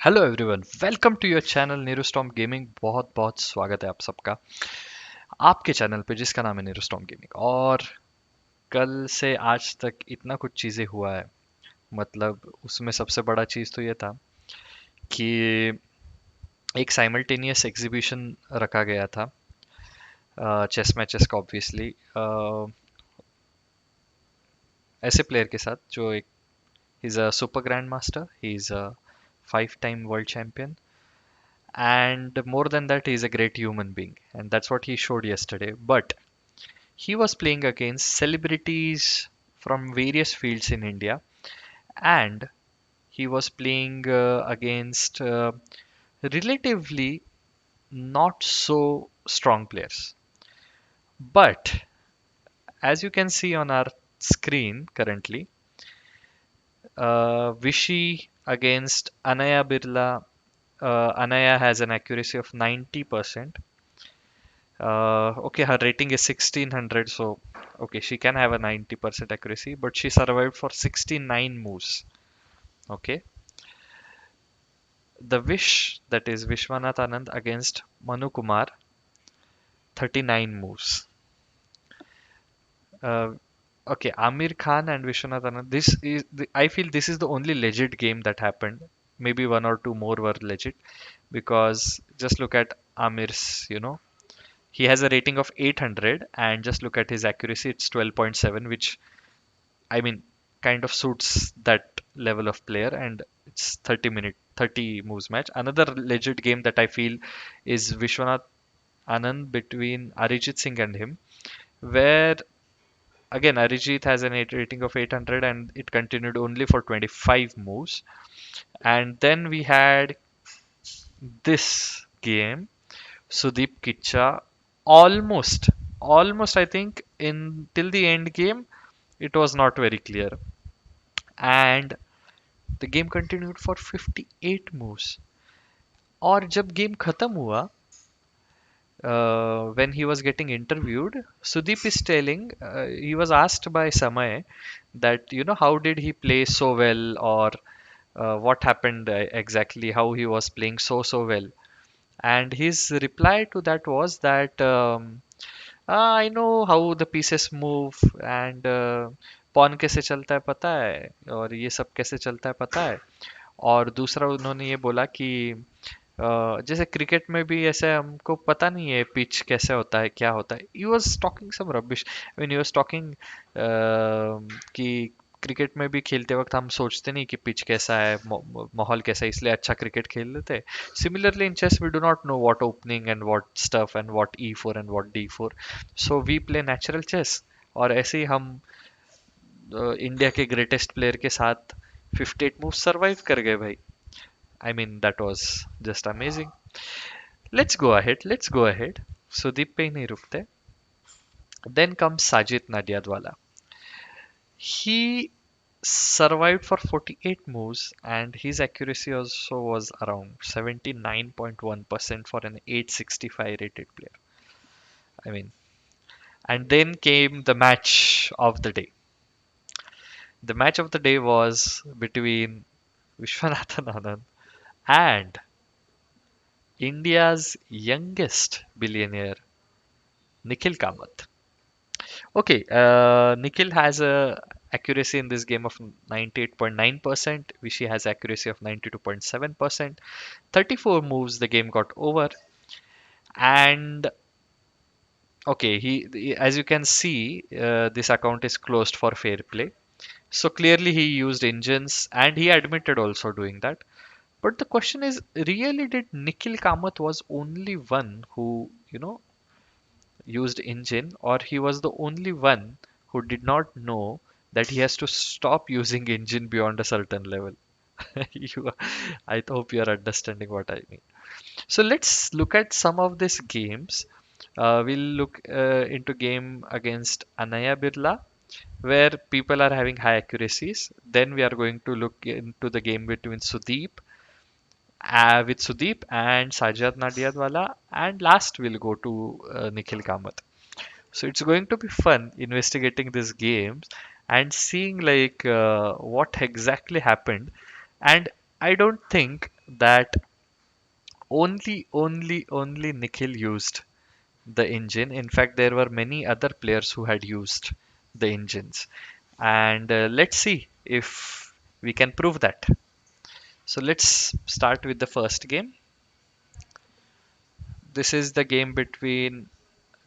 Hello everyone, welcome to your channel NiruStorm gaming. बहुत बहुत स्वागत है आप सबका आपके चैनल पे जिसका नाम है NiruStorm गेमिंग। और कल से आज तक इतना कुछ चीज़ें हुआ है। मतलब उसमें सबसे बड़ा चीज़ तो ये था कि एक साइमल्टेनियस एग्जीबिशन रखा गया था चेस मैचेस का, ऑब्वियसली ऐसे प्लेयर के साथ जो एक he is a super grand master, he is a 5 time world champion, and more than that, he's a great human being, and that's what he showed yesterday. But he was playing against celebrities from various fields in India, and he was playing against relatively not so strong players. But as you can see on our screen currently, Vishy against Anaya Birla. Anaya has an accuracy of 90%. Okay, her rating is 1600, so okay, she can have a 90% accuracy, but she survived for 69 moves. Okay, the Wish, that is Vishwanath Anand against Manu Kumar, 39 moves. Uh, okay, Amir Khan and Vishwanath Anand. I feel this is the only legit game that happened. Maybe one or two more were legit because just look at Amir's. He has a rating of 800, and just look at his accuracy, it's 12.7, which I mean, kind of suits that level of player, and it's 30 moves match. Another legit game that I feel is Vishwanath Anand between Arijit Singh and him, where again Arijit has an rating of 800 and it continued only for 25 moves. And then we had this game, Sudeep Kicha, almost, almost I think in till the end game, it was not very clear. And the game continued for 58 moves. और जब game खत्म हुआ, when he was getting interviewed, Sudeep is telling, he was asked by Samay that, how did he play so well, or what happened exactly, how he was playing so well. And his reply to that was that, I know how the pieces move, and pawn कैसे चलता है पता है, और ये सब कैसे चलता है पता है। और दूसरा उन्होंने ये बोला कि जैसे क्रिकेट में भी ऐसे हमको पता नहीं है पिच कैसे होता है, क्या होता है। He was talking some rubbish when he was talking कि क्रिकेट में भी खेलते वक्त हम सोचते नहीं कि पिच कैसा है, माहौल कैसा है, इसलिए अच्छा क्रिकेट खेल लेते हैं। Similarly in chess we do not know what opening and what stuff and what E4 and what D4, so we play natural chess. और ऐसे ही हम इंडिया के ग्रेटेस्ट प्लेयर के साथ 58 मूव सरवाइव कर गए भाई। I mean, that was just amazing. Let's go ahead. Let's go ahead. Sudeep पे ही नहीं रुकते. Then comes Sajid Nadiadwala. He survived for 48 moves, and his accuracy also was around 79.1% for an 865 rated player. I mean, and then came the match of the day. The match of the day was between Vishwanathan Anand and India's youngest billionaire, Nikhil Kamath. Okay, Nikhil has a accuracy in this game of 98.9%. Vishy has accuracy of 92.7%. 34 moves, the game got over. And okay, as you can see, this account is closed for fair play. So clearly he used engines, and he admitted also doing that. But the question is, really did Nikhil Kamath was only one who, used engine, or he was the only one who did not know that he has to stop using engine beyond a certain level? you, I hope you are understanding what I mean. So let's look at some of these games. We'll look into game against Anaya Birla, where people are having high accuracies. Then we are going to look into the game between with Sudeep and Sajjad Nadiadwala, and last we'll go to Nikhil Kamath. So it's going to be fun investigating these games and seeing like what exactly happened. And I don't think that only Nikhil used the engine. In fact, there were many other players who had used the engines. And let's see if we can prove that. So let's start with the first game. This is the game between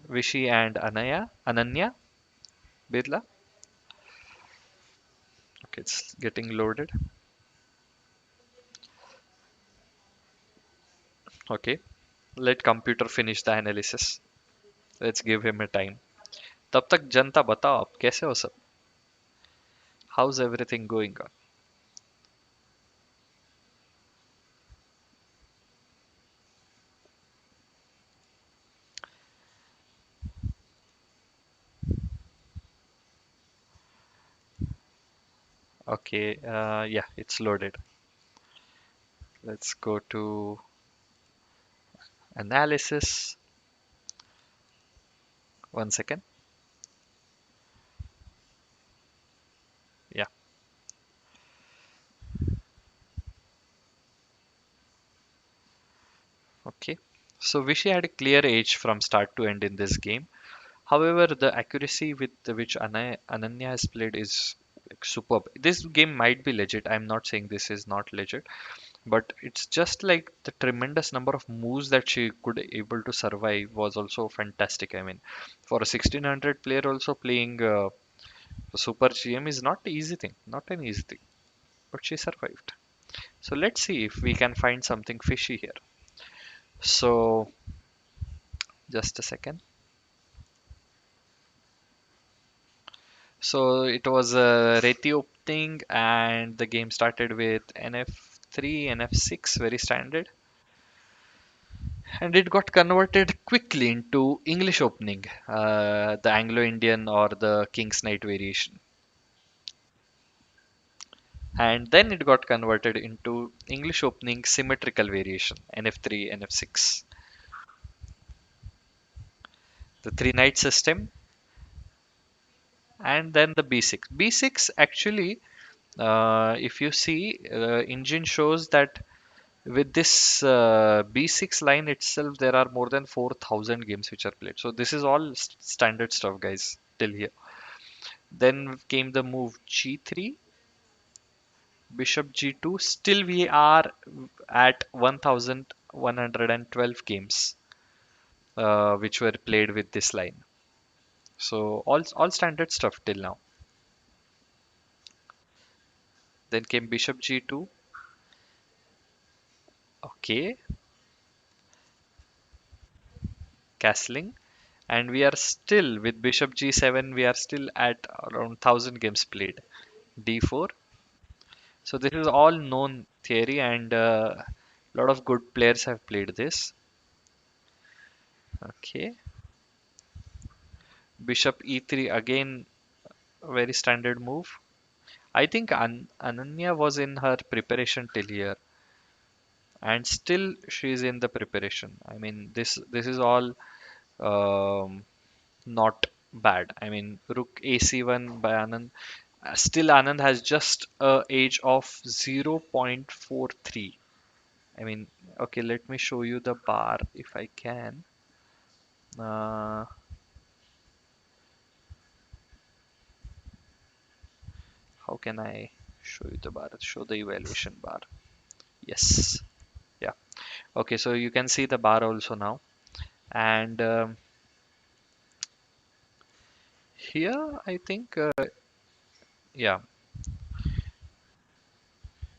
Vishy and Ananya Birla. Okay, it's getting loaded. Okay, let computer finish the analysis. Let's give him a time. तब तक जनता बताओ आप कैसे हो सब? How's everything going on? Okay, yeah, it's loaded. Let's go to analysis. One second. Yeah, okay. So Vishy had a clear edge from start to end in this game. However, the accuracy with which Ananya has played is like superb. This game might be legit. I'm not saying this is not legit, but it's just like the tremendous number of moves that she could able to survive was also fantastic. I mean, for a 1600 player also playing Super GM is not easy thing, not an easy thing, but she survived. So let's see if we can find something fishy here. So just a second. So it was a Reti opening, and the game started with NF3, NF6, very standard, and it got converted quickly into English opening, the Anglo-Indian or the King's Knight variation, and then it got converted into English opening symmetrical variation, NF3, NF6, the three knight system, and then the B6. B6 actually, if you see, engine shows that with this B6 line itself, there are more than 4,000 games which are played. So this is all standard stuff, guys, till here. Then came the move G3, Bishop G2. Still, we are at 1,112 games which were played with this line. So all standard stuff till now. Then came Bishop G2. Okay, castling. And we are still with Bishop G7. We are still at around 1,000 games played. D4. So this is all known theory, and a lot of good players have played this. Okay, Bishop E3 again, a very standard move. I think Ananya was in her preparation till here, and still she is in the preparation. I mean, this is all not bad. I mean, Rook AC1 by Anand. Still, Anand has just a age of 0.43. I mean, okay, let me show you the bar if I can. Uh, how can I show you the bar? Show the evaluation bar. Yes. Yeah. Okay, so you can see the bar also now. And here, I think, yeah,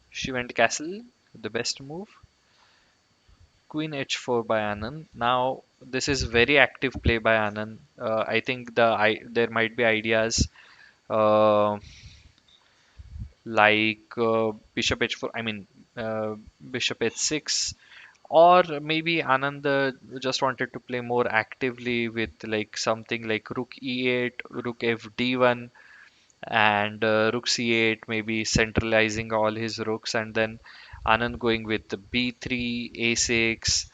she went castle, the best move. Queen h4 by Anand. Now, this is very active play by Anand. I think there might be ideas uh, like bishop h4. I mean, bishop h6, or maybe Anand just wanted to play more actively with like something like rook e8, rook f d1, and rook c8, maybe centralizing all his rooks, and then Anand going with the b3, a6,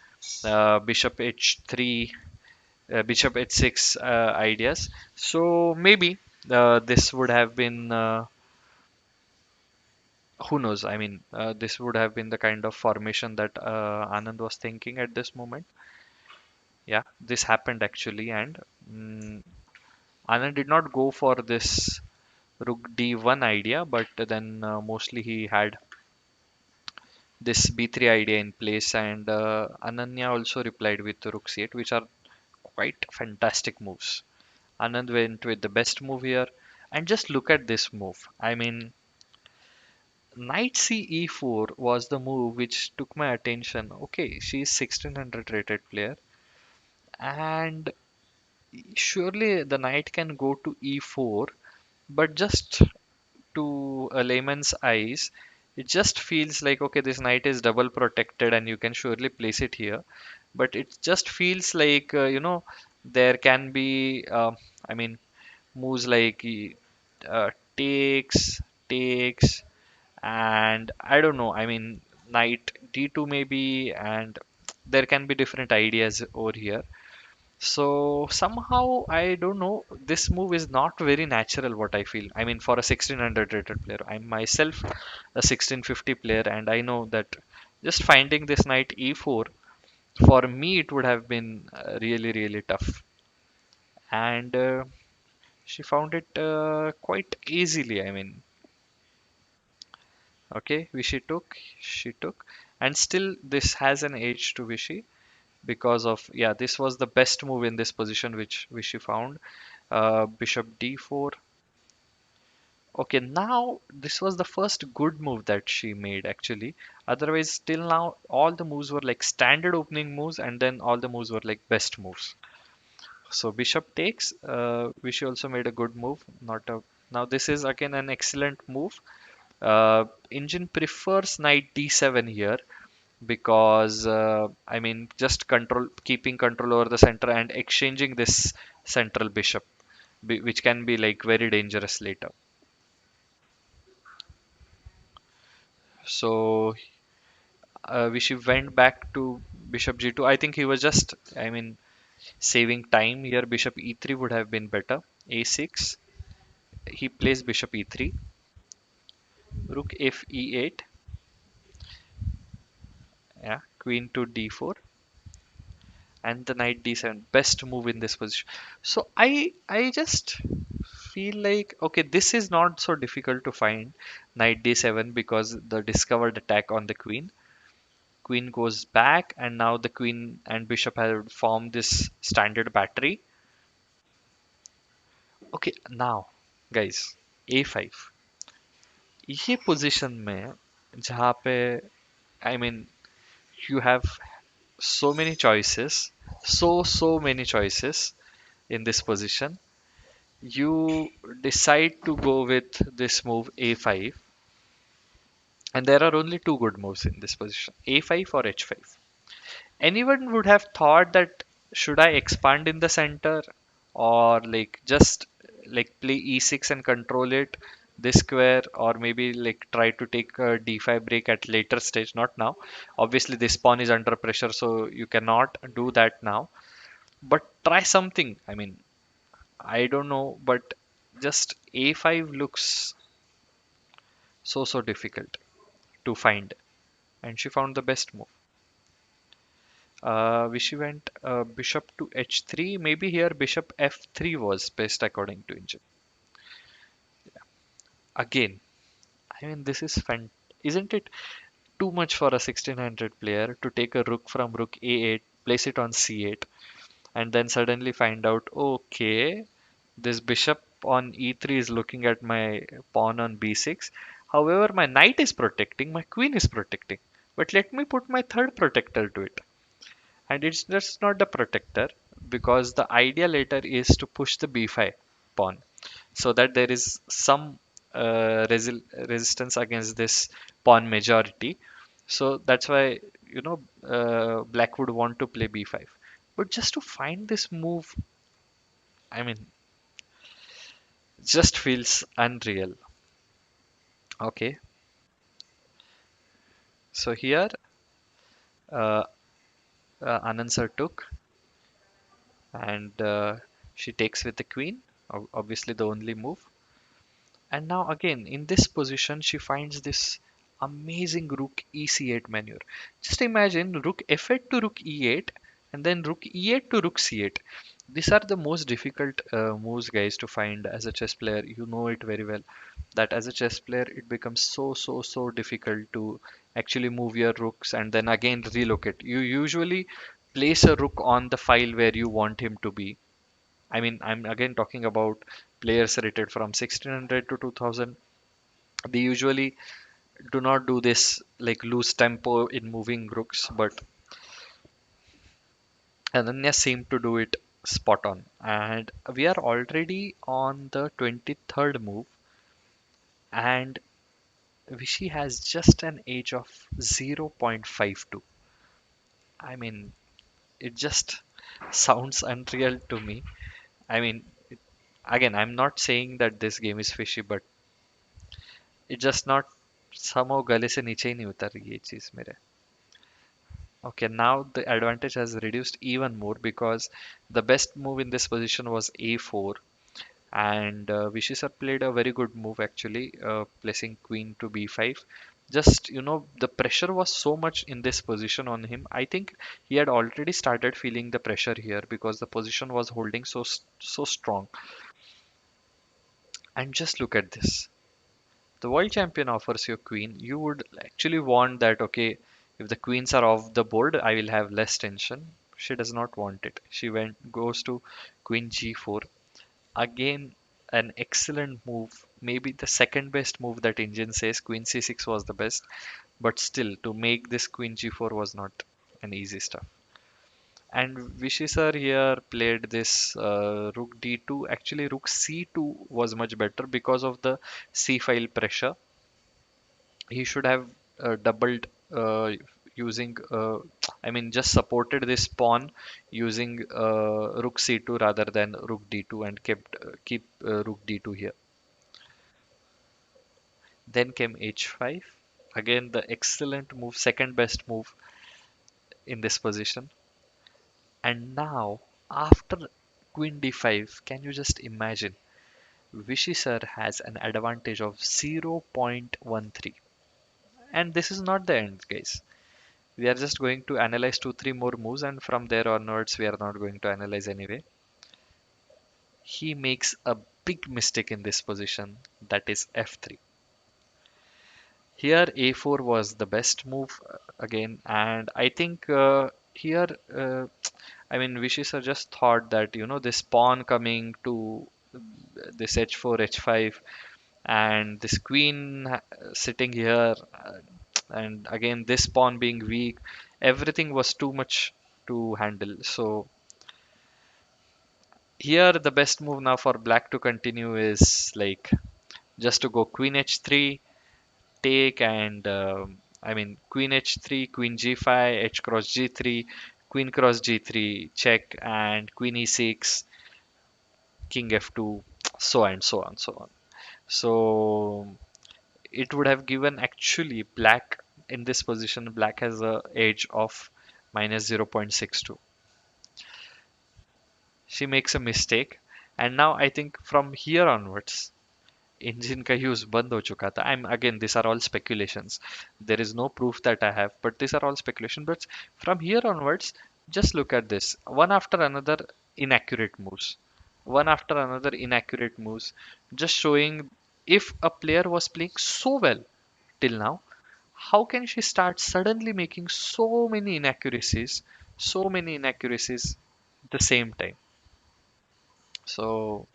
bishop h3, bishop h6 ideas. So maybe this would have been Who knows? I mean, this would have been the kind of formation that Anand was thinking at this moment. Yeah, this happened actually, and mm, Anand did not go for this Rook D1 idea, but then mostly he had this B3 idea in place, and Ananya also replied with Rook C8, which are quite fantastic moves. Anand went with the best move here, and just look at this move. I mean, Knight C E4 was the move which took my attention. Okay, she's 1600 rated player, and surely the knight can go to E4, but just to a layman's eyes, it just feels like okay, this knight is double protected, and you can surely place it here. But it just feels like there can be, I mean, moves like takes, takes, and I don't know. I mean, knight d2 maybe, and there can be different ideas over here. So somehow I don't know. This move is not very natural. What I feel. I mean, for a 1600 rated player, I'm myself a 1650 player, and I know that just finding this knight e4 for me it would have been really really tough. And she found it quite easily. I mean, okay, Vishy took, she took, and still this has an edge to Vishy because of yeah, this was the best move in this position which Vishy found. Bishop d4. Okay, now this was the first good move that she made actually. Otherwise, till now all the moves were like standard opening moves, and then all the moves were like best moves. So bishop takes. Vishy also made a good move. Not a Now this is again an excellent move. Engine prefers knight d7 here because I mean just keeping control over the center and exchanging this central bishop, which can be like very dangerous later. So Vishy went back to bishop g2. I think he was just, I mean, saving time here. Bishop e3 would have been better. a6. He plays bishop e3. Rook f e8. Yeah, queen to d4, and the knight d7. Best move in this position. So I just feel like okay, this is not so difficult to find knight d7 because the discovered attack on the queen. Queen goes back, and now the queen and bishop have formed this standard battery. Okay, now guys, a5 ये position में जहाँ पे I mean you have so many choices, so many choices in this position. You decide to go with this move a5, and there are only two good moves in this position, a5 or h5. Anyone would have thought that should I expand in the center, or like just like play e6 and control it this square, or maybe like try to take a d5 break at later stage, not now. Obviously this pawn is under pressure, so you cannot do that now, but try something. I mean, I don't know, but just a5 looks so difficult to find, and she found the best move. Vishy went bishop to h3. Maybe here bishop f3 was best according to engine. Again, I mean this is isn't it too much for a 1600 player to take a rook from rook a8, place it on c8, and then suddenly find out okay, this bishop on e3 is looking at my pawn on b6. However, my knight is protecting, my queen is protecting. But let me put my third protector to it. And it's just not the protector, because the idea later is to push the b5 pawn so that there is some resistance against this pawn majority. So that's why black would want to play b5. But just to find this move, I mean, just feels unreal. Okay, so here uh, Anand sir took, and she takes with the queen, obviously the only move. And now again in this position she finds this amazing rook e c8 maneuver. Just imagine rook f8 to rook e8 and then rook e8 to rook c8. These are the most difficult moves, guys, to find as a chess player. You know it very well that as a chess player it becomes so difficult to actually move your rooks and then again relocate. You usually place a rook on the file where you want him to be. I mean, I'm again talking about players rated from 1600 to 2000. They usually do not do this like lose tempo in moving rooks, but Ananya seemed to do it spot on. And we are already on the 23rd move, and Vishy has just an age of 0.52. I mean, it just sounds unreal to me. I mean, again, I'm not saying that this game is fishy, but it just not somehow गले से नीचे ही नहीं उतर रही ये चीज मेरे. Okay, now the advantage has reduced even more because the best move in this position was a4, and Vishy sir played a very good move actually, placing queen to b5. Just the pressure was so much in this position on him. I think he had already started feeling the pressure here because the position was holding so strong. And just look at this. The world champion offers you a queen. You would actually want that, okay, if the queens are off the board, I will have less tension. She does not want it. She goes to queen g4. Again, an excellent move. Maybe the second best move that Indian says. Queen c6 was the best. But still, to make this queen g4 was not an easy stuff. And Vishy sir here played this rook d2. Actually, rook c2 was much better because of the c file pressure. He should have doubled using I mean just supported this pawn using rook c2 rather than rook d2 and keep rook d2 here. Then came h5, again the excellent move, second best move in this position. And now after queen d5, can you just imagine, Vishy sir has an advantage of 0.13. And this is not the end, guys. We are just going to analyze 2 3 more moves, and from there onwards we are not going to analyze anyway. He makes a big mistake in this position, that is f3. Here a4 was the best move again, and I think here I mean Vishy sir just thought that this pawn coming to this h4 h5 and this queen sitting here, and again this pawn being weak, everything was too much to handle. So here the best move now for black to continue is like just to go queen h3 take, and I mean queen h3, queen g5, h cross g3, queen cross g3 check, and queen e6, king f2, so and so on so on. So it would have given actually black in this position. Black has a edge of minus 0.62. She makes a mistake, and now I think from here onwards engine का use बंद हो चुका था. I'm again, these are all speculations. There is no proof that I have, but these are all speculation. But from here onwards, just look at this, one after another inaccurate moves, one after another inaccurate moves, just showing if a player was playing so well till now, how can she start suddenly making so many inaccuracies at the same time. So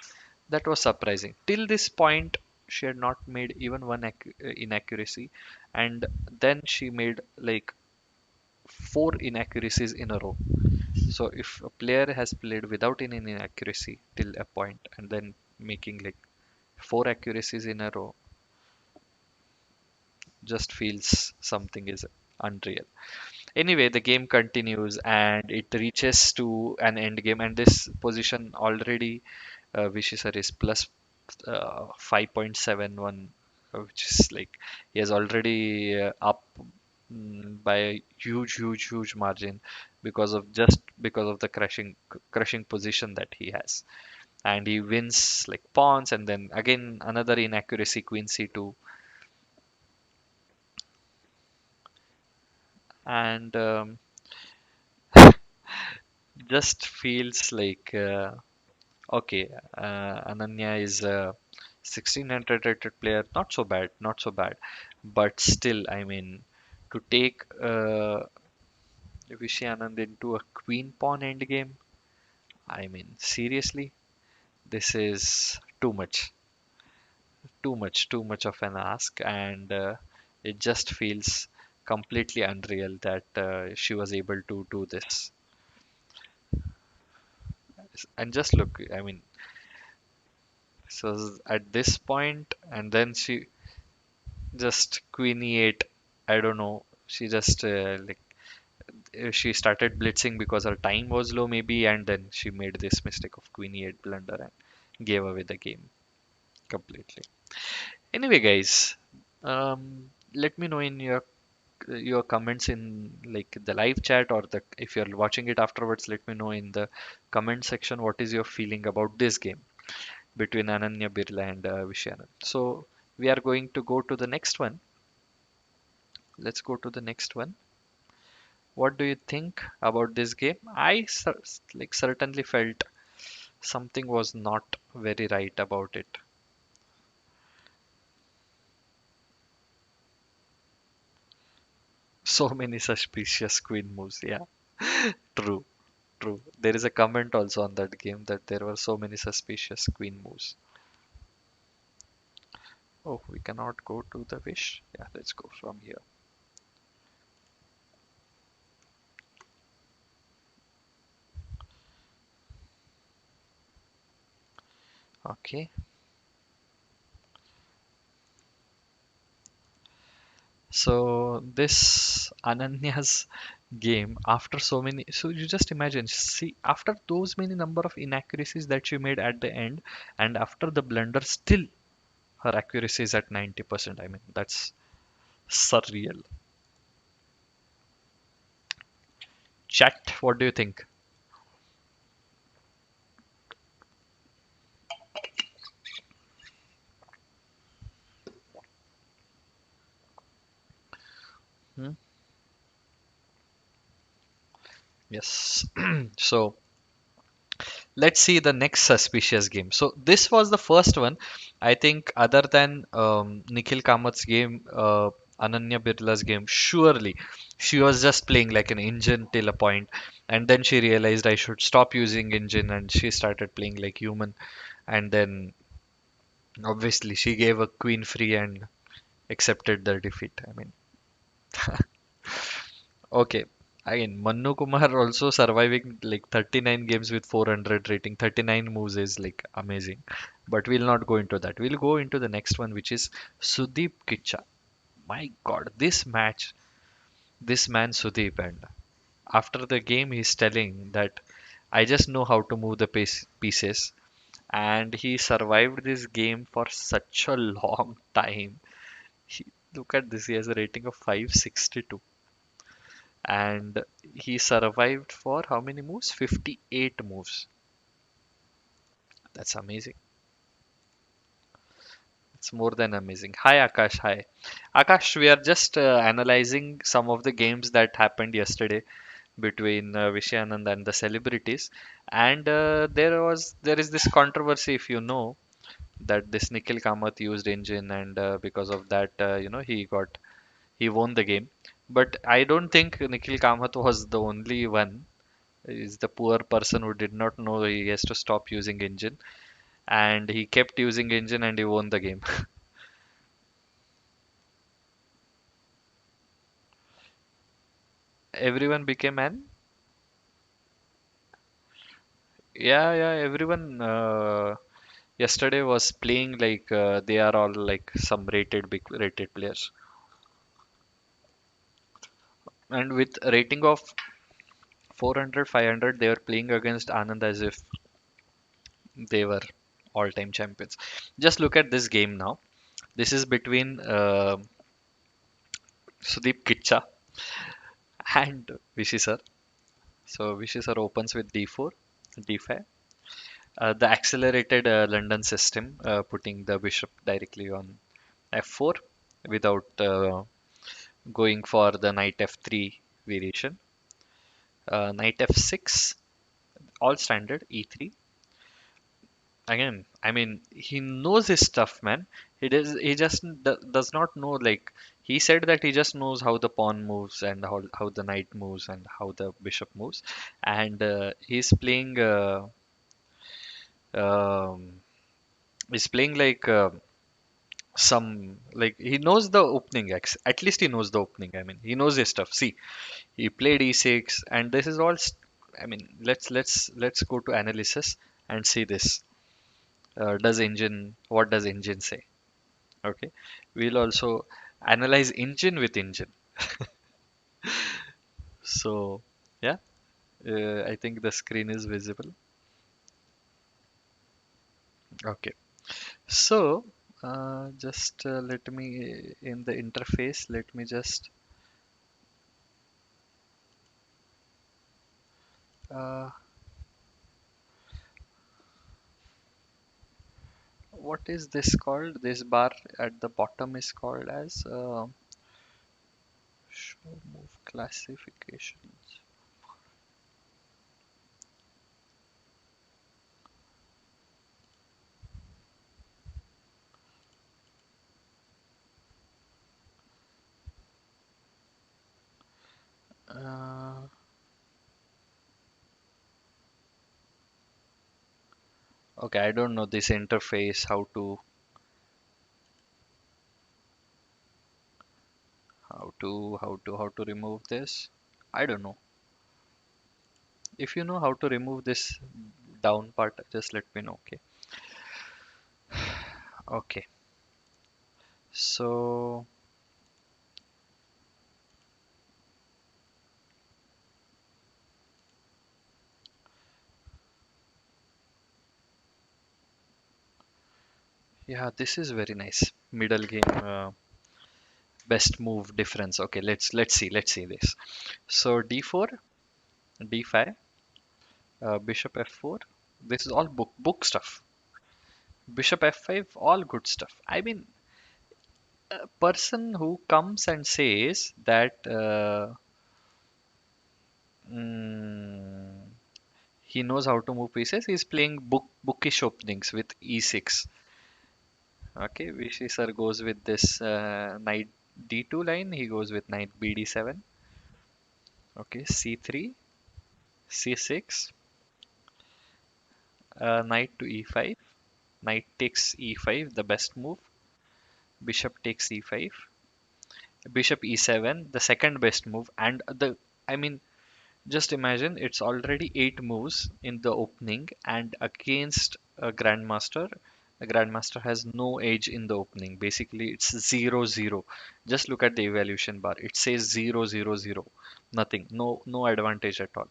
that was surprising. Till this point, she had not made even one inaccuracy, and then she made like four inaccuracies in a row. So if a player has played without any inaccuracy till a point, and then making like four accuracies in a row, just feels something is unreal. Anyway, the game continues and it reaches to an end game, and this position already Vishy sir is plus 5.71, which is like he has already up by a huge margin because of the crushing position that he has. and he wins like pawns, and then again another inaccuracy, queen c2, and just feels like okay, Ananya is a 1600 rated player, not so bad, not so bad, but still, I mean, to take Vishy Anand into a queen pawn endgame, I mean, seriously, this is too much of an ask, and it just feels completely unreal that she was able to do this. And just look, I mean, so at this point, and then she just queen e8. I don't know. She just she started blitzing because her time was low, maybe, and then she made this mistake of queen e8 blunder and gave away the game completely. Anyway, guys, let me know in your comments in like the live chat, or the if you're watching it afterwards, let me know in the comment section what is your feeling about this game between Ananya Birla and Vishy Anand. So we are going to go to the next one. Let's go to the next one. What do you think about this game? Like certainly felt something was not very right about it. So many suspicious queen moves. Yeah, true, true. There is a comment also on that game that there were so many suspicious queen moves. Oh, we cannot go to the wish. Yeah, let's go from here. Okay. So this Ananya's game, after so many, so you just imagine, see, after those many number of inaccuracies that she made at the end, and after the blunder, still her accuracy is at 90%. I mean, that's surreal. Chat, what do you think? Hmm? Yes. So let's see the next suspicious game. So this was the first one, I think, other than Nikhil Kamath's game, Ananya Birla's game. Surely, she was just playing like an engine till a point, and then she realized I should stop using engine, and she started playing like human. And then obviously she gave a queen free and accepted the defeat. I mean, okay. Again, Mannu Kumar also surviving like 39 games with 400 rating, 39 moves is like amazing. But we'll not go into that. We'll go into the next one, which is Sudeep Kicha. My God, this match, this man Sudeep, and after the game, he's telling that I just know how to move the pieces, and he survived this game for such a long time. He, look at this, he has a rating of 562, and he survived for how many moves? 58 moves. That's amazing. It's more than amazing. Hi Akash, hi. Akash, we are just analyzing some of the games that happened yesterday between Vishy Anand and the celebrities, and there is this controversy, if you know, that this Nikhil Kamath used engine, and because of that, he won the game. But I don't think Nikhil Kamath was the only one. Is the poor person who did not know he has to stop using engine, and he kept using engine and he won the game. Everyone became an, yeah, everyone yesterday was playing like they are all like some rated big rated players, and with a rating of 400 500 they were playing against Anand as if they were all-time champions. Just look at this game now. This is between Sudeep Kitcha and Vishy sir. So Vishy sir opens with d4, d5, The accelerated London system, putting the bishop directly on f4 without going for the knight f3 variation. Knight f6, all standard, e3. Again, I mean, he knows his stuff, man. He just does not know, like, he said that he just knows how the pawn moves and how the knight moves and how the bishop moves. And um, he's playing like some, like, he knows the opening, at least he knows the opening. I mean, he knows his stuff. See, he played e6, and this is all. I mean, let's go to analysis and see this. Does engine What does engine say? Okay, we'll also analyze engine with engine. So yeah, I think the screen is visible. Okay, so just let me, in the interface, let me just uh, what is this called? This bar at the bottom is called as show move classifications. Uh, okay, I don't know this interface, how to remove this. I don't know. If you know how to remove this down part, just let me know. Okay. Okay. So yeah, this is very nice. Middle game, best move difference. Okay, let's see this. So d4, d5, bishop f4. This is all book stuff. Bishop f5, all good stuff. I mean, a person who comes and says that mm, he knows how to move pieces, he's playing bookish openings with e6. Okay, Vishy sir goes with this knight d2 line. He goes with knight bd7. Okay, c3, c6, knight to e5. Knight takes e5, the best move. Bishop takes e5. Bishop e7, the second best move. And I mean, just imagine it's already 8 moves in the opening, and against a grandmaster, the grandmaster has no edge in the opening. Basically, it's 0 0. Just look at the evaluation bar. It says 0 0 0. Nothing. No advantage at all.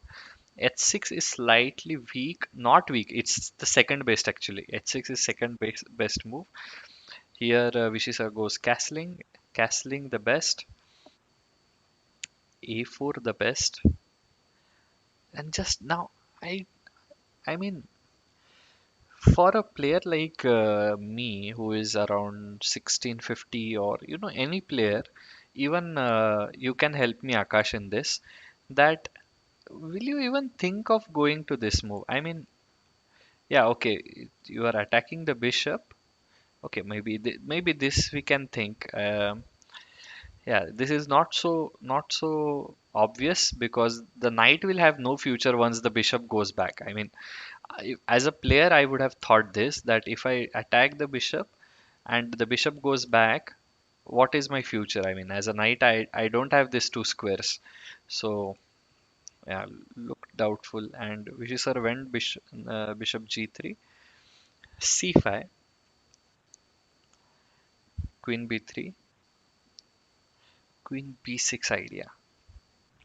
H6 is slightly weak. Not weak. It's the second best actually. H6 is second best move. Here, Vishisa goes castling. Castling the best. A4 the best. And just now, I I mean, for a player like me who is around 1650, or any player, even you can help me, Akash, in this, that will you even think of going to this move? I mean, yeah, okay, you are attacking the bishop. Okay, maybe this we can think. Yeah, this is not so obvious, because the knight will have no future once the bishop goes back. I mean, as a player, I would have thought this, that if I attack the bishop and the bishop goes back, what is my future? I mean, as a knight, I don't have these two squares. So, yeah, look doubtful. And Vishisar went bishop g3, c5, queen b3, queen b6 idea,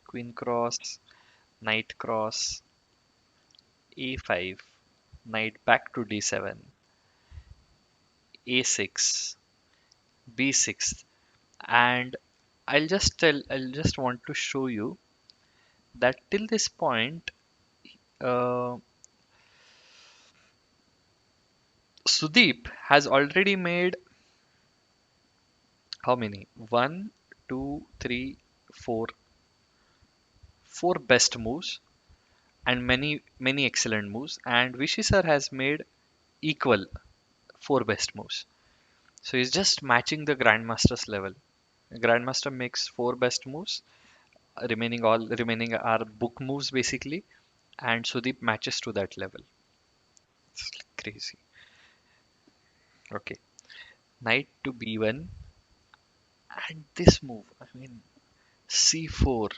queen cross, knight cross, a5, knight back to d7, a6, b6. And I'll just want to show you that till this point, uh, Sudeep has already made how many? One, two, three, four, four best moves and many excellent moves. And Vishy sir has made equal four best moves. So he's just matching the Grandmaster's level. Grandmaster makes four best moves, remaining are book moves basically, and Sudeep matches to that level. It's crazy. Okay, knight to b1, and this move. I mean c4.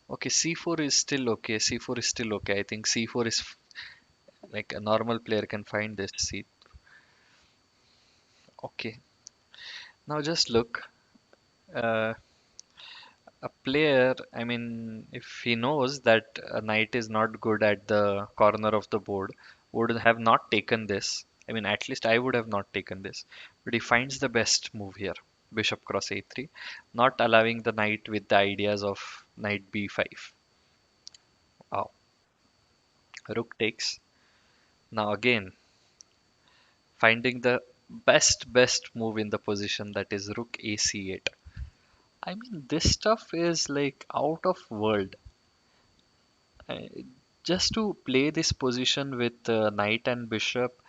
Okay, c4 is still okay. C4 is still okay. I think c4 is like a normal player can find this c. Okay, now just look. Uh, a player, I mean, if he knows that a knight is not good at the corner of the board, would have not taken this. I mean, at least I would have not taken this. But he finds the best move here. Bishop cross a3, not allowing the knight with the ideas of knight b5. Wow. Rook takes. Now again, finding the best move in the position, that is rook a c8. I mean, this stuff is like out of world. Uh, just to play this position with knight and bishop,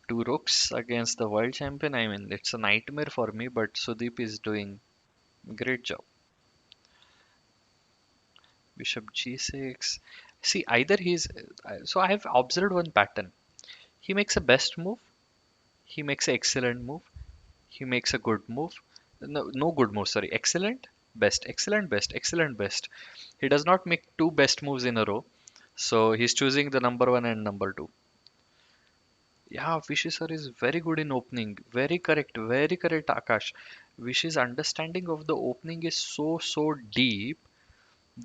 two rooks against the world champion, I mean, it's a nightmare for me, but Sudeep is doing great job. Bishop g6. See, either so I have observed one pattern. He makes a best move, he makes an excellent move, he makes a good move. No, no good move, sorry. Excellent, best, excellent, best, excellent, best. He does not make two best moves in a row. So he's choosing the number one and number two. Yeah, Vishy sir is very good in opening. Very correct, Akash. Vishy's understanding of the opening is so deep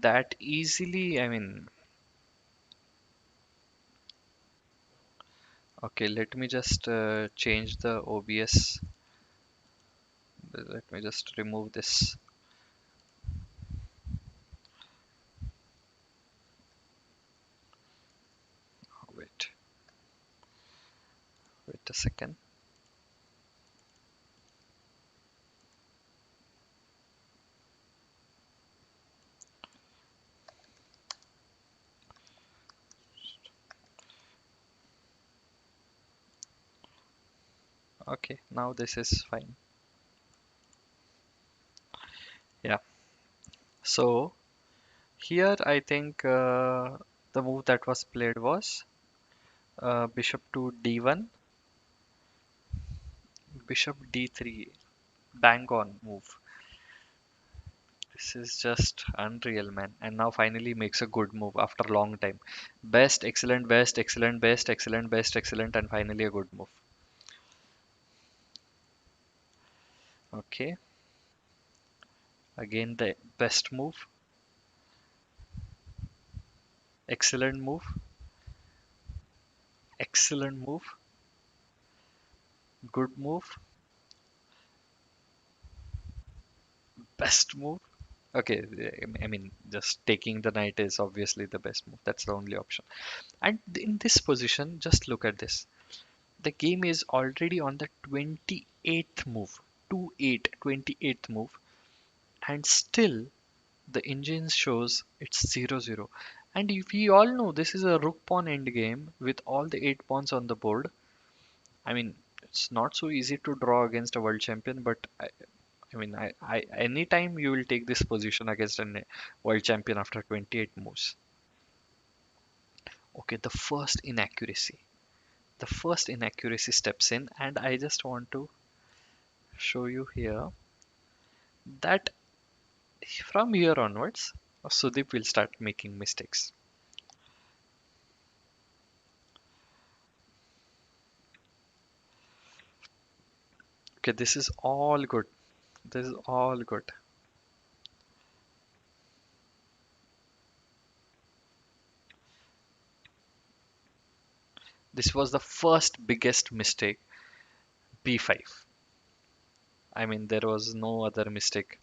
that easily, I mean, okay, let me just change the OBS. Let me just remove this. Wait, wait a second. Okay, now this is fine. Yeah. So here I think the move that was played was bishop to d1, bishop d3, bang on move. This is just unreal, man. And now finally makes a good move after a long time. Best, excellent, best, excellent, best, excellent, best, excellent, and finally a good move. Okay, again the best move, excellent move, excellent move, good move, best move. Okay, I mean, just taking the knight is obviously the best move. That's the only option. And in this position, just look at this. The game is already on the 28th move. 2-8, 28th move. And still, the engine shows it's 0-0. And if we all know this is a rook pawn endgame with all the 8 pawns on the board, I mean, it's not so easy to draw against a world champion, but I mean, anytime you will take this position against a world champion after 28 moves. Okay, the first inaccuracy steps in, and I just want to show you here that from here onwards, Sudeep will start making mistakes. Okay, this is all good. This is all good. This was the first biggest mistake, b5. I mean, there was no other mistake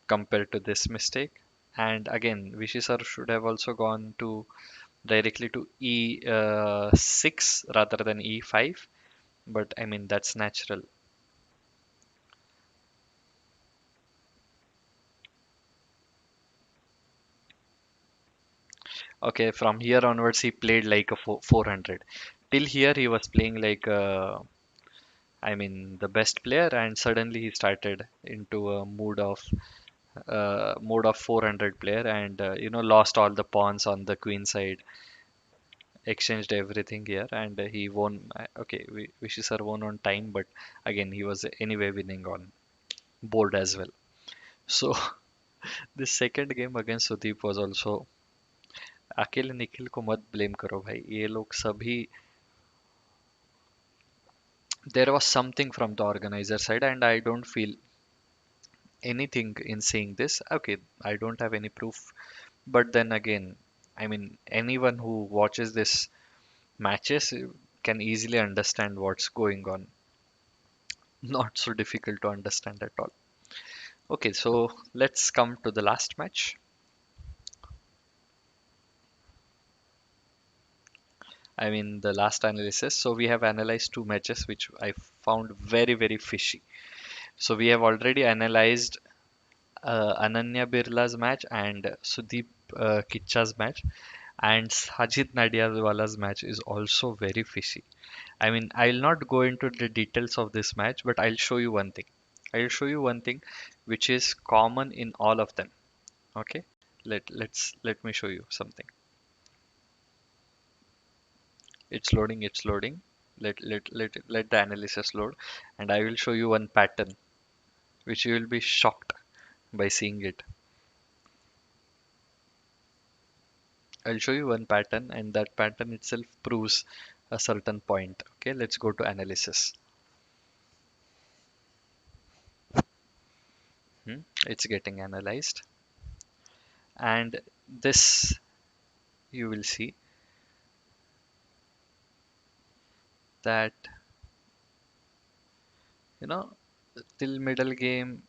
compared to this mistake. And again, Vishy sir should have also gone to directly to E6 rather than E5. But I mean, that's natural. Okay, from here onwards, he played like a 400. Till here, he was playing like I mean, the best player, and suddenly he started into a mood of 400 player, and lost all the pawns on the queen side, exchanged everything here, and he won. Okay, Vishy sir won on time, but again, he was anyway winning on board as well. So this second game against Sudeep was also अकेले निखिल को मत blame करो भाई ये लोग सभी there was something from the organizer side and I don't feel anything in saying this. Okay, I don't have any proof, but then again, I mean, anyone who watches this matches can easily understand what's going on. Not so difficult to understand at all. Okay, so let's come to the last match. I mean, the last analysis. So we have analyzed two matches, which I found very, very fishy. So we have already analyzed Ananya Birla's match and Sudeep Kicha's match, and Sajid Nadiadwala's match is also very fishy. I mean, I'll not go into the details of this match, but I'll show you one thing. I'll show you one thing which is common in all of them. Okay, let me show you something. It's loading. It's loading. Let the analysis load, and I will show you one pattern which you will be shocked by seeing it. I'll show you one pattern, and that pattern itself proves a certain point. Okay, let's go to analysis. It's getting analyzed, and this you will see that you know till middle game.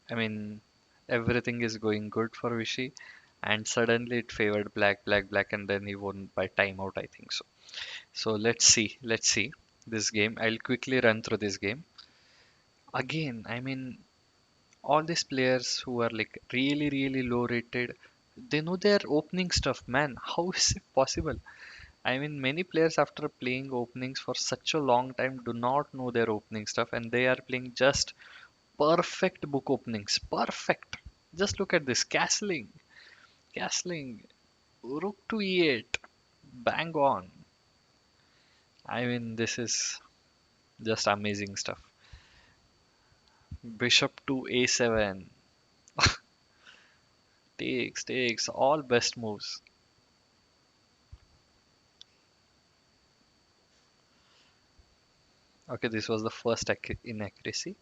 I mean, everything is going good for Vishy, and suddenly it favored black, and then he won by timeout. I think so. So let's see this game. I'll quickly run through this game again. I mean, all these players who are like really really low rated, they know their opening stuff, man. How is it possible? I mean, many players after playing openings for such a long time do not know their opening stuff, and they are playing just perfect book openings. Perfect. Just look at this castling, rook to e8, bang on. I mean, this is just amazing stuff. Bishop to a7, takes all best moves. Okay, this was the first inaccuracy.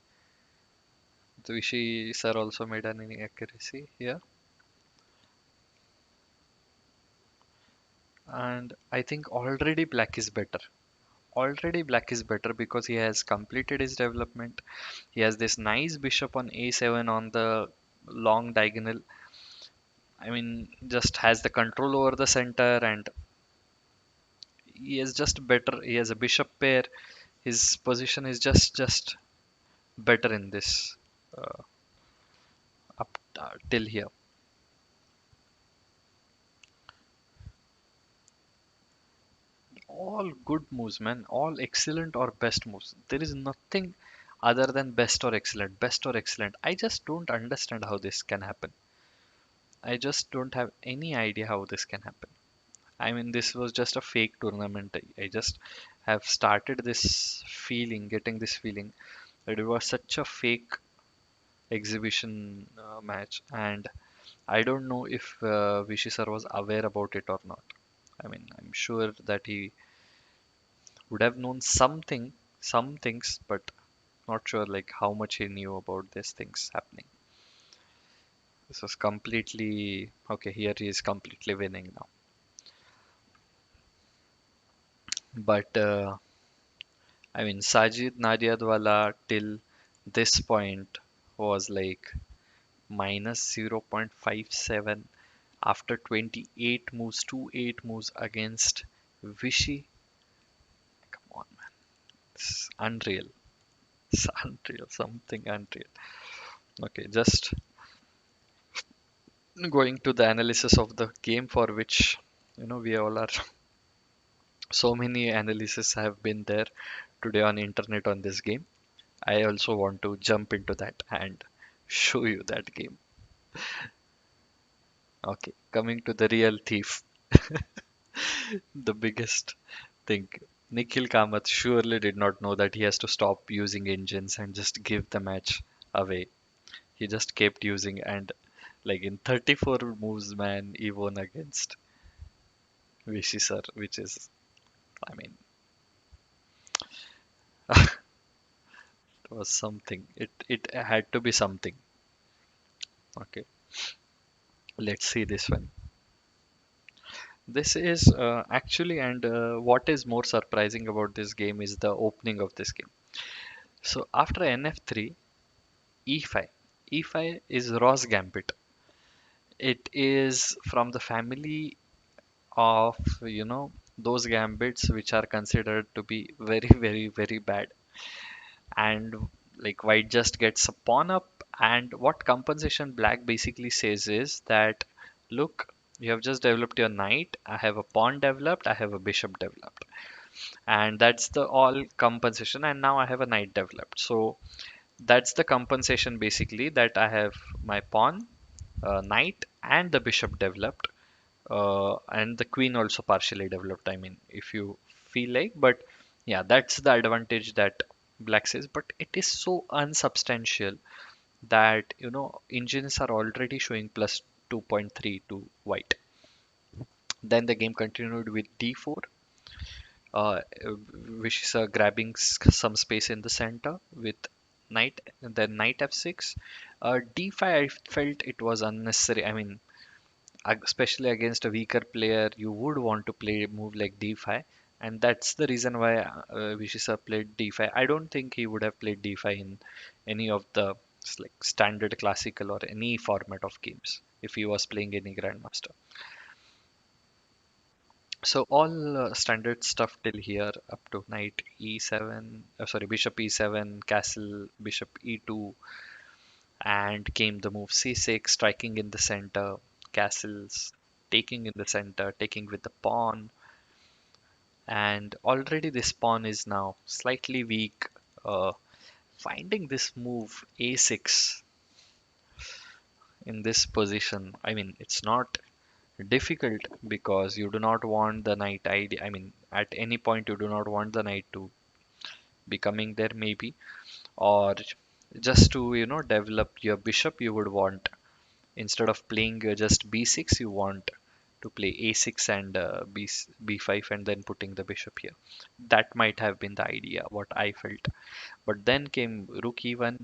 Vishy sir also made an inaccuracy here, and I think already black is better because he has completed his development. He has this nice bishop on a7 on the long diagonal. I mean, just has the control over the center, and he is just better. He has a bishop pair. His position is just better in this up till here. All good moves, man. All excellent or best moves. There is nothing other than best or excellent. Best or excellent. I just don't understand how this can happen. I just don't have any idea how this can happen. I mean, this was just a fake tournament. I just have started this feeling, getting this feeling that it was such a fake exhibition match, and I don't know if Vishy sir was aware about it or not. I mean, I'm sure that he would have known some things, but not sure like how much he knew about these things happening. This was completely okay. Here he is completely winning now. But I mean, Sajid Nadiadwala till this point was like minus 0.57. After 28 moves, 2-8 moves against Vishy. Come on, man. It's unreal. It's unreal. Something unreal. Okay, just going to the analysis of the game, for which we all are. So many analyses have been there today on internet on this game. I also want to jump into that and show you that game. Okay, coming to the real thief, the biggest thing. Nikhil Kamath surely did not know that he has to stop using engines and just give the match away. He just kept using, and like in 34 moves, man, he won against Vishy sir, which is, I mean, it was something. It had to be something. Okay, let's see this one. This is actually, and what is more surprising about this game is the opening of this game. So after NF3, E5. E5 is Ross Gambit. It is from the family of, those gambits which are considered to be very, very, very bad. And like white just gets a pawn up, and what compensation black basically says is that, look, you have just developed your knight, I have a pawn developed, I have a bishop developed, and that's the all compensation, and now I have a knight developed. So that's the compensation basically, that I have my pawn, knight, and the bishop developed, and the queen also partially developed. I mean, if you feel like, but yeah, that's the advantage that black says. But it is so unsubstantial that engines are already showing plus 2.3 to white. Then the game continued with d4, uh, which is grabbing some space in the center with knight, and then knight f6. D5, I felt it was unnecessary. I mean, especially against a weaker player, you would want to play a move like d5, and that's the reason why Vishisa played d5. I don't think he would have played d5 in any of the like standard classical or any format of games if he was playing any grandmaster. So all standard stuff till here up to knight e7, sorry, bishop e7, castle, bishop e2, and came the move c6, striking in the center, castles, taking in the center, taking with the pawn, and already this pawn is now slightly weak. Uh, Finding this move a6 in this position, I mean, it's not difficult because you do not want the knight ID. I mean, at any point you do not want the knight to be coming there, maybe, or just to develop your bishop. You would want, instead of playing just b6, you want to play a6 and b5 and then putting the bishop here. That might have been the idea, what I felt. But then came rook e1,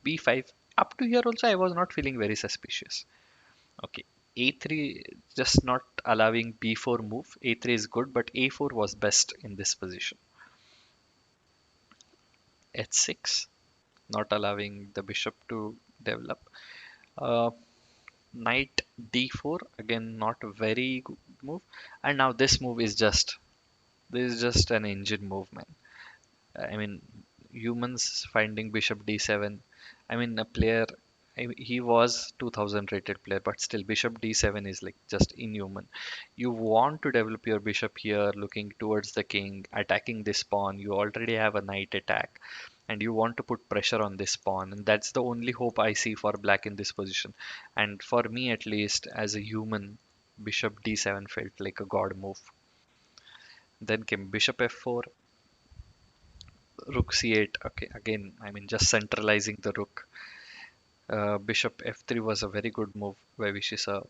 b5. Up to here also I was not feeling very suspicious. Okay, a3, just not allowing b4 move. A3 is good, but a4 was best in this position. H6, not allowing the bishop to develop. Uh, Knight d4, again not a very good move. And now this is just an engine move, man. I mean, humans finding bishop d7. I mean, a player, he was 2000 rated player, but still bishop d7 is like just inhuman. You want to develop your bishop here, looking towards the king, attacking this pawn. You already have a knight attack, and you want to put pressure on this pawn, and that's the only hope I see for black in this position. And for me, at least, as a human, bishop d7 felt like a god move. Then came bishop f4, rook c8. Okay, again, I mean, just centralizing the rook. Bishop f3 was a very good move, where which is a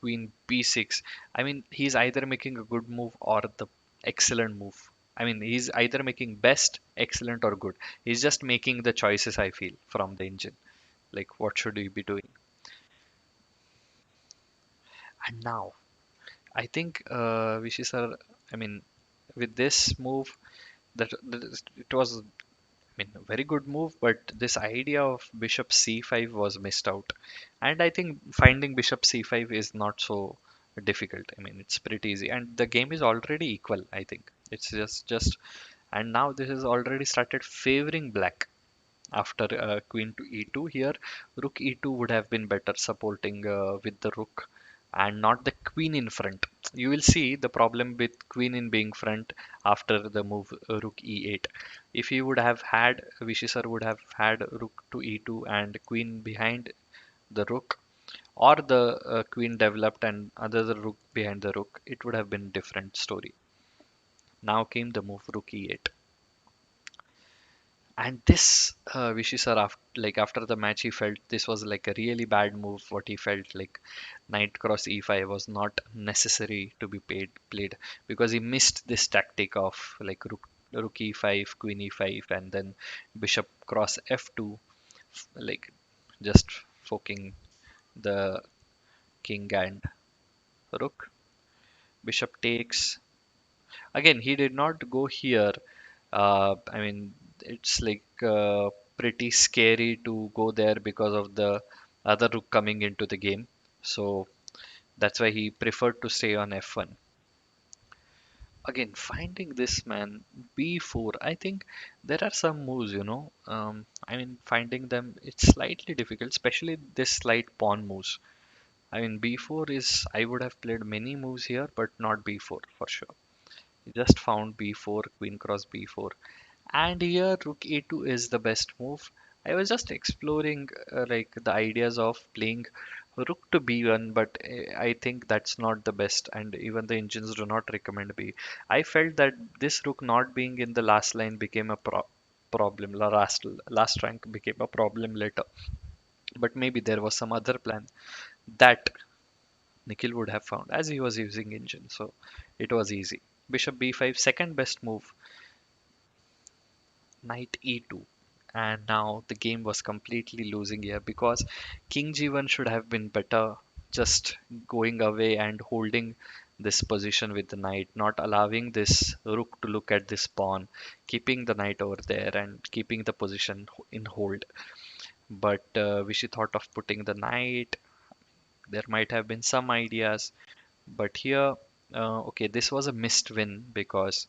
queen b6. I mean, he's either making a good move or the excellent move. I mean, he's either making best, excellent, or good. He's just making the choices, I feel, from the engine. Like, what should we be doing? And now, I think Vishy sir, I mean, with this move, that it was. I mean, a very good move, but this idea of bishop c5 was missed out. And I think finding bishop c5 is not so difficult. I mean, it's pretty easy, and the game is already equal. I think it's just, and now this has already started favoring black after queen to e2 here. Rook e2 would have been better, supporting with the rook and not the queen in front. You will see the problem with queen in being front after the move rook e8. If he would have had, Vishy sir would have had rook to e2 and queen behind the rook, or the queen developed and other rook behind the rook, it would have been different story. Now came the move rook e8. And this Vishy sir, after the match, he felt this was like a really bad move. What he felt like knight cross e5 was not necessary to be played because he missed this tactic of like rook e5, queen e5, and then bishop cross f2, like just forking the king and rook. Bishop takes. Again, he did not go here. I mean, it's like pretty scary to go there because of the other rook coming into the game. So that's why he preferred to stay on f1. Again, finding this man b4. I think there are some moves, I mean, finding them it's slightly difficult, especially this slight pawn moves. I mean, b4 is I would have played many moves here, but not b4 for sure. He just found b4, queen cross b4. And here rook a2 is the best move. I was just exploring like the ideas of playing rook to b1, but I think that's not the best, and even the engines do not recommend b. I felt that this rook not being in the last line became a problem. Last rank became a problem later. But maybe there was some other plan that Nikhil would have found as he was using engine, so it was easy. Bishop b5, second best move. Knight e2, and now the game was completely losing here because king g1 should have been better, just going away and holding this position with the knight, not allowing this rook to look at this pawn, keeping the knight over there and keeping the position in hold. But Vishy thought of putting the knight. There might have been some ideas, but here okay, this was a missed win because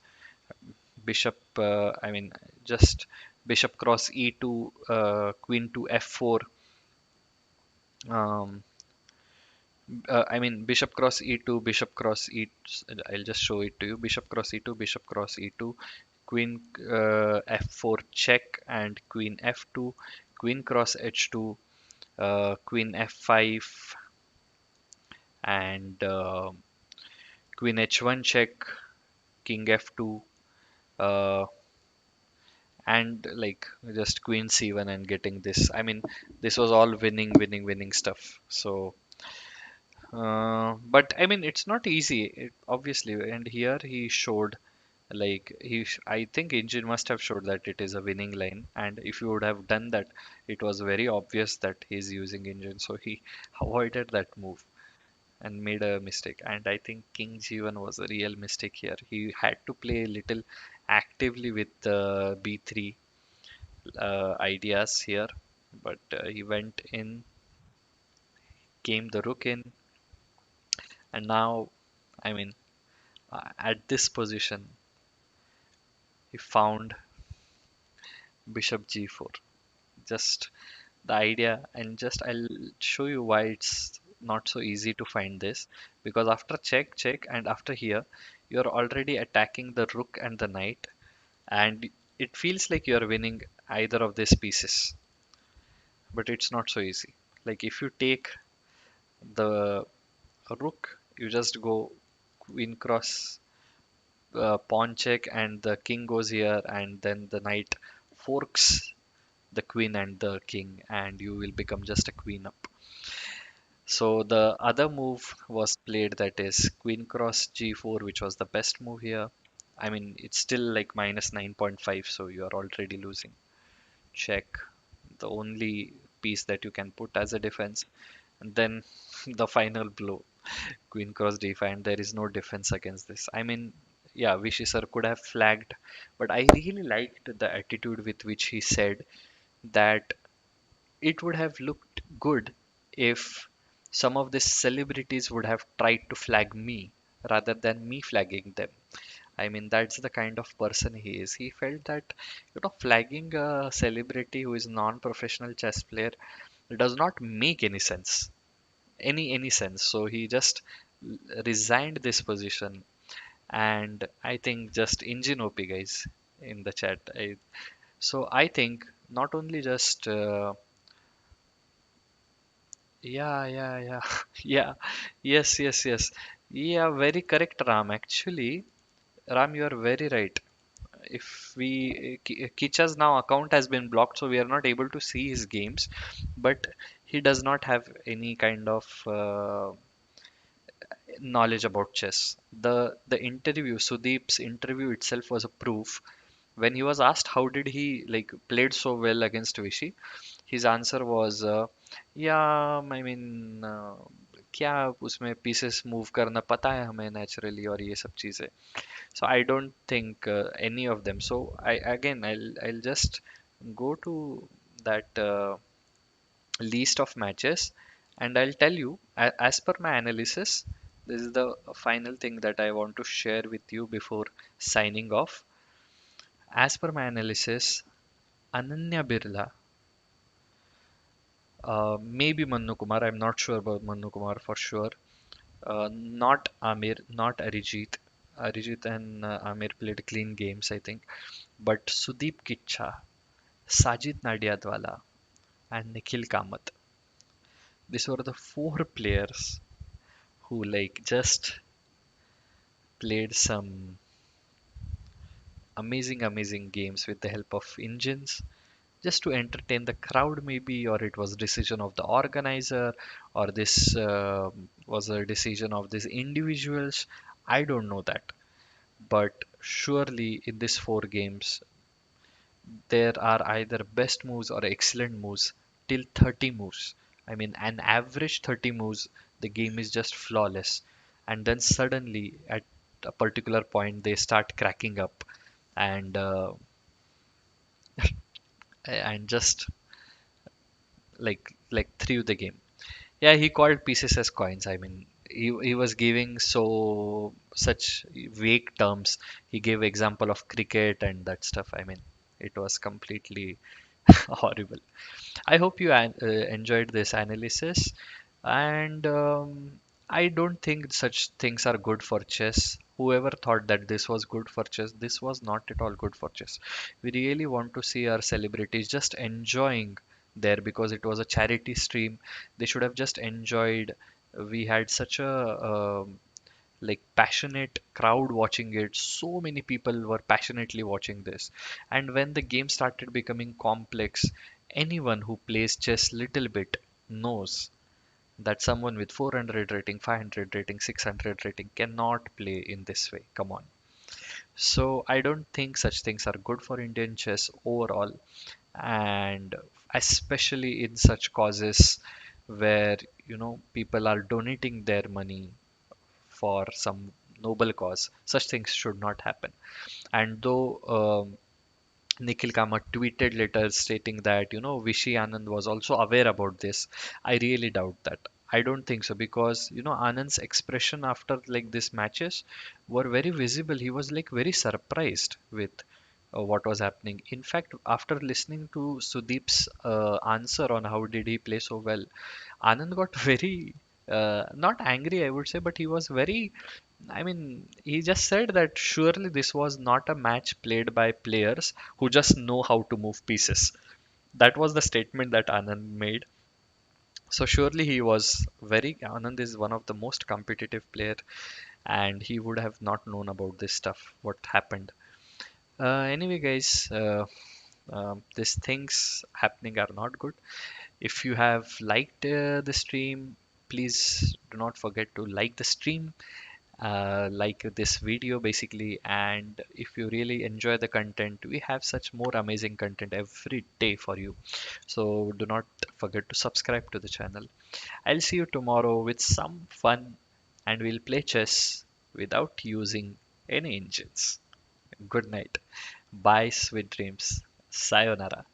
bishop I mean, just bishop cross e2, queen to f4. um, I mean, bishop cross e2, bishop cross e. I'll just show it to you. Bishop cross e2, bishop cross e2, queen f4 check, and queen f2, queen cross h2, queen f5, and queen h1 check, king f2, uh, and like just queen c1 and getting this. I mean, this was all winning stuff. So but I mean, it's not easy, obviously. And here he showed, like I think engine must have showed that it is a winning line, and if you would have done that, it was very obvious that he's using engine, so he avoided that move and made a mistake. And I think king g1 was a real mistake here. He had to play a little actively with the b3 ideas here, but he went in, came the rook in, and now, I mean, at this position, he found bishop g4. Just the idea, and just I'll show you why it's not so easy to find this, because after check and after here, you're already attacking the rook and the knight, and it feels like you're winning either of these pieces, but it's not so easy. Like if you take the rook, you just go queen cross, pawn check, and the king goes here, and then the knight forks the queen and the king, and you will become just a queen up. So the other move was played, that is queen cross g4, which was the best move here. I mean, it's still like minus 9.5, so you are already losing. Check, the only piece that you can put as a defense, and then the final blow, queen cross d5, and there is no defense against this. I mean, yeah, Vishy sir could have flagged, but I really liked the attitude with which he said that it would have looked good if some of the celebrities would have tried to flag me rather than me flagging them. I mean, that's the kind of person he is. He felt that, flagging a celebrity who is non-professional chess player does not make any sense, any sense. So he just resigned this position, and I think just engine OP guys in the chat. So I think not only just yeah, yeah, yes, yeah, very correct, Ram. Actually, Ram, you are very right. If we Kicha's now account has been blocked, so we are not able to see his games, but he does not have any kind of knowledge about chess. The interview, Sudeep's interview itself was a proof. When he was asked how did he like played so well against Vishy, his answer was, yeah, I mean, क्या उसमें pieces move करना पता है हमें naturally और ये सब चीजें. So I don't think any of them. So I'll just go to that list of matches, and I'll tell you as per my analysis. This is the final thing that I want to share with you before signing off. As per my analysis, Ananya Birla, maybe Mannu Kumar. I'm not sure about Mannu Kumar for sure. Not Amir, not Arijit. Arijit and Amir played clean games, I think. But Sudeep Kitcha, Sajid Nadiadwala, and Nikhil Kamath. These were the four players who like just played some amazing games with the help of engines just to entertain the crowd maybe, or it was decision of the organizer, or this was a decision of these individuals. I don't know that, but surely in these four games there are either best moves or excellent moves till 30 moves. I mean, an average 30 moves, the game is just flawless. And then suddenly, at a particular point, they start cracking up and just like threw the game. Yeah, he called pieces as coins. I mean, he was giving such vague terms. He gave example of cricket and that stuff. I mean, it was completely horrible. I hope you enjoyed this analysis, and I don't think such things are good for chess. Whoever thought that this was good for chess, this was not at all good for chess. We really want to see our celebrities just enjoying there because it was a charity stream. They should have just enjoyed. We had such a like passionate crowd watching it. So many people were passionately watching this, and when the game started becoming complex, anyone who plays chess little bit knows that someone with 400 rating, 500 rating, 600 rating cannot play in this way. Come on. So I don't think such things are good for Indian chess overall, and especially in such causes where people are donating their money for some noble cause. Such things should not happen. And though Nikhil Kamath tweeted later stating that Vishy Anand was also aware about this, I really doubt that. I don't think so because Anand's expression after like these matches were very visible. He was like very surprised with what was happening. In fact, after listening to Sudeep's answer on how did he play so well, Anand got very not angry, I would say, but he was very. I mean, he just said that surely this was not a match played by players who just know how to move pieces. That was the statement that Anand made. So surely he was very. Anand is one of the most competitive player, and he would have not known about this stuff. What happened? Anyway, guys, these things happening are not good. If you have liked the stream, please do not forget to like the stream, like this video basically. And if you really enjoy the content, we have such more amazing content every day for you. So do not forget to subscribe to the channel. I'll see you tomorrow with some fun, and we'll play chess without using any angels. Good night. Bye, sweet dreams. Sayonara.